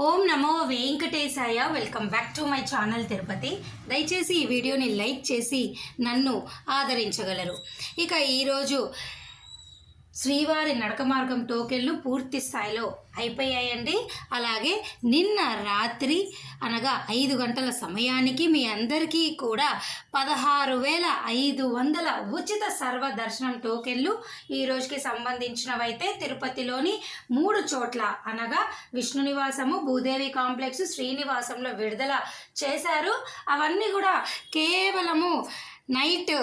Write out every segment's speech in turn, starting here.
Om Namo Venkatesaya. Welcome back to my channel Tirupati. దయచేసి ఈ వీడియోని లైక్ చేసి నన్ను ఆదరించగలరు. ఇక ఈరోజు శ్రీవారి నడక మార్గం టోకెన్లు పూర్తి స్థాయిలో అయిపోయాయండి. అలాగే నిన్న రాత్రి అనగా 5 గంటల సమయానికి మీ అందరికీ కూడా 16,500 ఉచిత సర్వదర్శనం టోకెన్లు ఈ రోజుకి సంబంధించినవైతే తిరుపతిలోని 3 చోట్ల అనగా విష్ణు నివాసము, భూదేవి కాంప్లెక్స్, శ్రీనివాసంలో విడుదల చేశారు. అవన్నీ కూడా కేవలము నైట్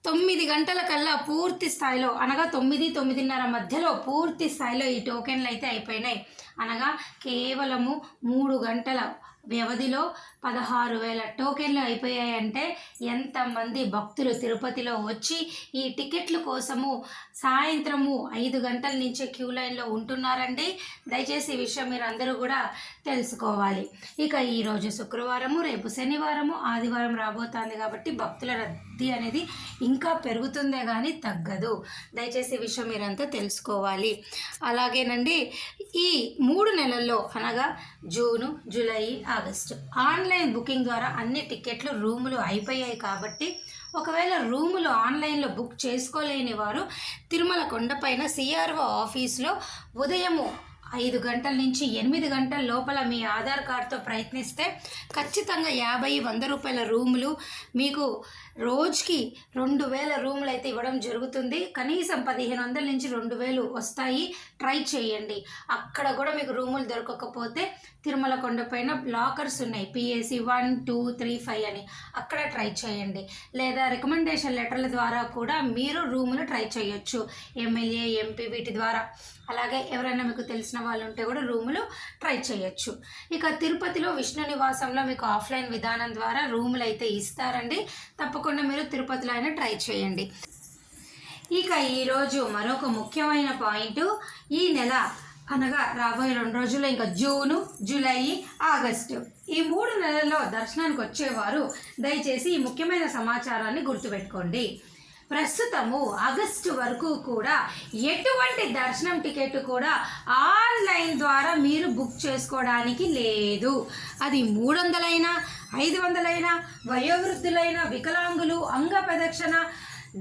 9 గంటల కల్లా పూర్తి స్థాయిలో అనగా 9-9:30 మధ్యలో పూర్తి స్థాయిలో ఈ టోకెన్లు అయితే అయిపోయినాయి. అనగా కేవలము 3 గంటల వ్యవధిలో 16,000 టోకెన్లు అయిపోయాయంటే ఎంతమంది భక్తులు తిరుపతిలో వచ్చి ఈ టికెట్ల కోసము సాయంత్రము 5 గంటల నుంచే క్యూ లైన్లో ఉంటున్నారండి. దయచేసి ఈ విషయం మీరు అందరూ కూడా తెలుసుకోవాలి. ఇక ఈరోజు శుక్రవారము, రేపు శనివారము, ఆదివారం రాబోతోంది కాబట్టి భక్తుల రద్దీ అనేది ఇంకా పెరుగుతుందే కానీ తగ్గదు. దయచేసి ఈ విషయం మీరంతా తెలుసుకోవాలి. అలాగేనండి, ఈ 3 నెలల్లో అనగా June, July, August online booking ద్వారా అన్ని టికెట్లు రూములు అయిపోయాయి కాబట్టి ఒకవేళ రూములు ఆన్లైన్లో బుక్ చేసుకోలేని వారు తిరుమల కొండపైన సిఆర్ఓ ఆఫీస్లో ఉదయము 5 గంటల నుంచి 8 గంటల లోపల మీ ఆధార్ కార్డుతో ప్రయత్నిస్తే ఖచ్చితంగా 50-100 రూపాయల రూములు మీకు రోజుకి 2,000 రూములు అయితే ఇవ్వడం జరుగుతుంది. కనీసం 1,500 నుంచి 2,000 వస్తాయి. ట్రై చేయండి. అక్కడ కూడా మీకు రూములు దొరకకపోతే తిరుమల కొండపైన లాకర్స్ ఉన్నాయి, PAC 1, 2, 3, 5 అని, అక్కడ ట్రై చేయండి. లేదా రికమెండేషన్ లెటర్ల ద్వారా కూడా మీరు రూములు ట్రై చేయొచ్చు, ఎమ్మెల్యే, MP వీటి ద్వారా. అలాగే ఎవరైనా మీకు తెలిసిన వాళ్ళు ఉంటే కూడా రూములు ట్రై చేయొచ్చు. ఇక తిరుపతిలో విష్ణు నివాసంలో మీకు ఆఫ్లైన్ విధానం ద్వారా రూములు అయితే ఇస్తారండి. తప్పకుండా మీరు తిరుపతిలో అయినా ట్రై చేయండి. ఇక ఈరోజు మరొక ముఖ్యమైన పాయింట్, ఈ నెల అనగా రాబోయే 2 రోజుల్లో ఇంకా జూను, జూలై, ఆగస్టు ఈ 3 నెలల్లో దర్శనానికి వచ్చేవారు దయచేసి ఈ ముఖ్యమైన సమాచారాన్ని గుర్తుపెట్టుకోండి. ప్రస్తుతము ఆగస్టు వరకు కూడా ఎటువంటి దర్శనం టికెట్ కూడా ఆన్లైన్ ద్వారా మీరు బుక్ చేసుకోవడానికి లేదు. అది 300 500 వయోవృద్ధులైన, వికలాంగులు, అంగ ప్రదక్షిణ,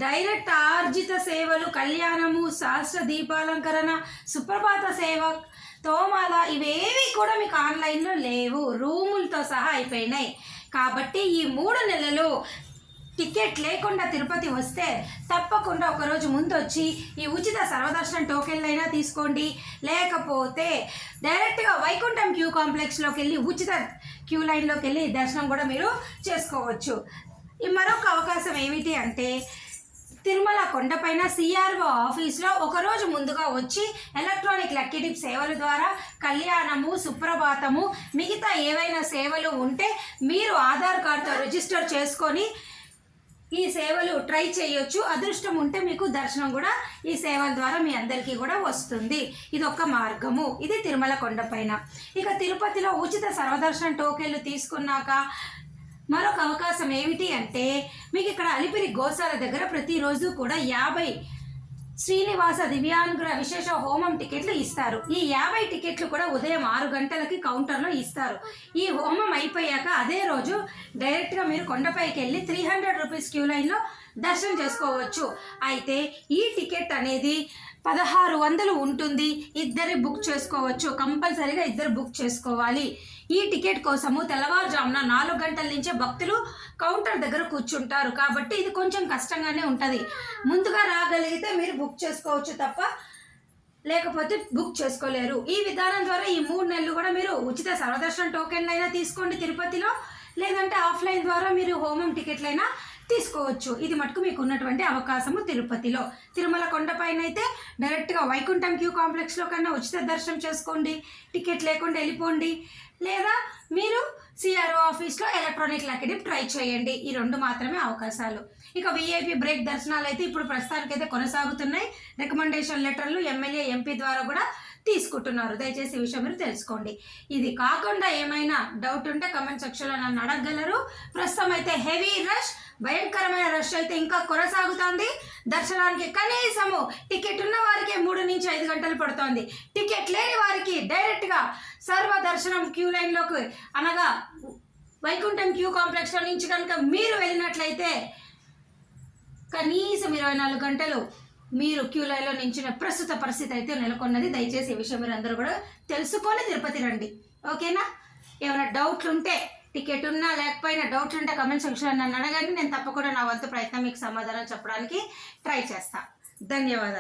డైరెక్ట్ ఆర్జిత సేవలు, కళ్యాణము, శాస్త్ర దీపాలంకరణ, సుప్రభాత సేవ, తోమాల ఇవేవి కూడా మీకు ఆన్లైన్లో లేవు. రూములతో సహా అయిపోయినాయి. కాబట్టి ఈ 3 నెలలు టికెట్ లేకుండా తిరుపతి వస్తే తప్పకుండా ఒకరోజు ముందు వచ్చి ఈ ఉచిత సర్వదర్శనం టోకెన్లు అయినా తీసుకోండి. లేకపోతే డైరెక్ట్గా వైకుంఠం క్యూ కాంప్లెక్స్లోకి వెళ్ళి ఉచిత క్యూ లైన్లోకి వెళ్ళి దర్శనం కూడా మీరు చేసుకోవచ్చు. ఈ మరొక అవకాశం ఏమిటి అంటే తిరుమల కొండపైన సిఆర్ఓ ఆఫీస్లో ఒకరోజు ముందుగా వచ్చి ఎలక్ట్రానిక్ లక్కీ డిప్ సేవల ద్వారా కళ్యాణము, సుప్రభాతము, మిగతా ఏవైనా సేవలు ఉంటే మీరు ఆధార్ కార్డుతో రిజిస్టర్ చేసుకొని ఈ సేవలు ట్రై చేయొచ్చు. అదృష్టం ఉంటే మీకు దర్శనం కూడా ఈ సేవల ద్వారా మీ అందరికీ కూడా వస్తుంది. ఇది ఒక మార్గము. ఇది తిరుమల కొండపైన. ఇక తిరుపతిలో ఉచిత సర్వదర్శనం టోకెన్లు తీసుకున్నాక మరొక అవకాశం ఏమిటి అంటే మీకు ఇక్కడ అలిపిరి గోశాల దగ్గర ప్రతిరోజు కూడా 50 శ్రీనివాస దివ్యానుగ్రహ విశేష హోమం టికెట్లు ఇస్తారు. ఈ 50 టికెట్లు కూడా ఉదయం 6 గంటలకి కౌంటర్లో ఇస్తారు. ఈ హోమం అయిపోయాక అదే రోజు డైరెక్ట్గా మీరు కొండపైకి వెళ్ళి 300 రూపీస్ క్యూ లైన్లో దర్శనం చేసుకోవచ్చు. అయితే ఈ టికెట్ అనేది 1600 ఉంటుంది. ఇద్దరు బుక్ చేసుకోవచ్చు. కంపల్సరీగా ఇద్దరు బుక్ చేసుకోవాలి. ఈ టికెట్ కోసము తెల్లవారుజామున 4 గంటల నుంచే భక్తులు కౌంటర్ దగ్గర కూర్చుంటారు. కాబట్టి ఇది కొంచెం కష్టంగానే ఉంటుంది. ముందుగా రాగలిగితే మీరు బుక్ చేసుకోవచ్చు తప్ప లేకపోతే బుక్ చేసుకోలేరు. ఈ విధానం ద్వారా ఈ 3 నెలలు కూడా మీరు ఉచిత సర్వదర్శనం టోకెన్లు అయినా తీసుకోండి తిరుపతిలో, లేదంటే ఆఫ్లైన్ ద్వారా మీరు హోమం టికెట్లైనా తీసుకోవచ్చు. ఇది మటుకు మీకు ఉన్నటువంటి అవకాశము తిరుపతిలో. తిరుమల కొండపైన అయితే డైరెక్ట్గా వైకుంఠం క్యూ కాంప్లెక్స్లో కన్నా ఉచిత దర్శనం చేసుకోండి, టికెట్ లేకుండా వెళ్ళిపోండి. లేదా మీరు సిఆర్ఓ ఆఫీస్లో ఎలక్ట్రానిక్ లక్కీ డిప్ ట్రై చేయండి. ఈ 2 మాత్రమే అవకాశాలు. ఇక VIP బ్రేక్ దర్శనాలు అయితే ఇప్పుడు ప్రస్తుతానికైతే కొనసాగుతున్నాయి. రికమెండేషన్ లెటర్లు ఎమ్మెల్యే, MP ద్వారా కూడా తీసుకుంటున్నారు. దయచేసి ఈ విషయం మీరు తెలుసుకోండి. ఇది కాకుండా ఏమైనా డౌట్ ఉంటే కమెంట్ సెక్షన్లో నన్ను అడగగలరు. ప్రస్తుతం అయితే హెవీ రష్, భయంకరమైన రష్ అయితే ఇంకా కొనసాగుతుంది. దర్శనానికి కనీసము టికెట్ ఉన్న వారికి 3 నుంచి 5 గంటలు పడుతోంది. టికెట్ లేని వారికి డైరెక్ట్గా సర్వ దర్శనం క్యూ లైన్లోకి అనగా వైకుంఠం క్యూ కాంప్లెక్స్లో నుంచి కనుక మీరు వెళ్ళినట్లయితే కనీసం 24 గంటలు మీరు క్యూ లైన్లో నించిన ప్రస్తుత పరిస్థితి అయితే నెలకొన్నది. దయచేసి ఈ విషయం మీరు అందరూ కూడా తెలుసుకొని తిరుపతి రండి. ఓకేనా? ఏమైనా డౌట్లు ఉంటే, టికెట్ ఉన్నా లేకపోయినా డౌట్లు ఉంటే కమెంట్ సెక్షన్లో నన్ను అడగండి. నేను తప్పకుండా నా వంతు ప్రయత్నం మీకు సమాధానం చెప్పడానికి ట్రై చేస్తాను. ధన్యవాదాలు.